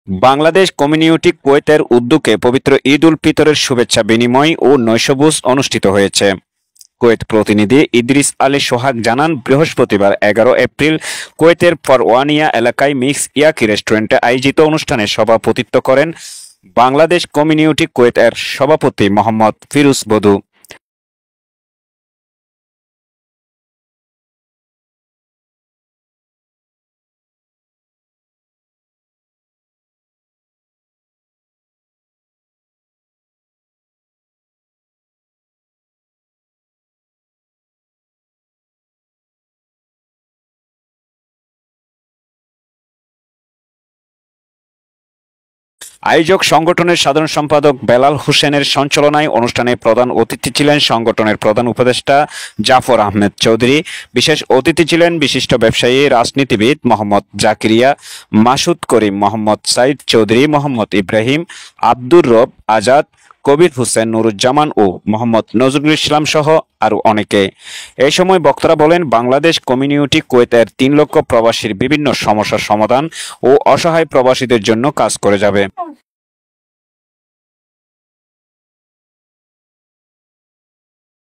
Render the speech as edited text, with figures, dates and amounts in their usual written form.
Bangladesh community কুয়েতের উদ্যোগে পবিত্র ঈদ উল ফিতরের শুভেচ্ছা বিনিময় ও নৈশভোজ অনুষ্ঠিত হয়েছে। কুয়েত প্রতিনিধি ইদ্রিস আলী সোহাগ জানান, বৃহস্পতিবার 11 এপ্রিল কুয়েতের ফরওয়ানিয়া এলাকায় মিক্স ইয়াকি রেস্টুরেন্টে আয়োজিত অনুষ্ঠানে সভাপতিত্ব করেন বাংলাদেশ কমিউনিটি কুয়েত এর সভাপতি মোহাম্মদ ফিরোজ বদু। আয়োজক সংগঠনের সাধারণ সম্পাদক বেলাল হোসেনের সঞ্চালনায় অনুষ্ঠানে প্রধান অতিথি ছিলেন সংগঠনের প্রধান উপদেষ্টা জাফর আহমেদ চৌধুরী। বিশেষ অতিথি ছিলেন বিশিষ্ট ব্যবসায়ী রাজনীতিবিদ মোহাম্মদ জাকিরিয়া, মাসুদ করিম, মোহাম্মদ সাইদ চৌধুরী, মোহাম্মদ ইব্রাহিম, আব্দুর রব আজাদ, কবির হোসেন, নুরুজ্জামান ও মোহাম্মদ নজরুল ইসলাম সহ আরো অনেকে। এই সময় বক্তারা বলেন, বাংলাদেশ কমিউনিটি কুয়েতের 3 লক্ষ প্রবাসীর বিভিন্ন সমস্যার সমাধান ও অসহায় প্রবাসীদের জন্য কাজ করে যাবে।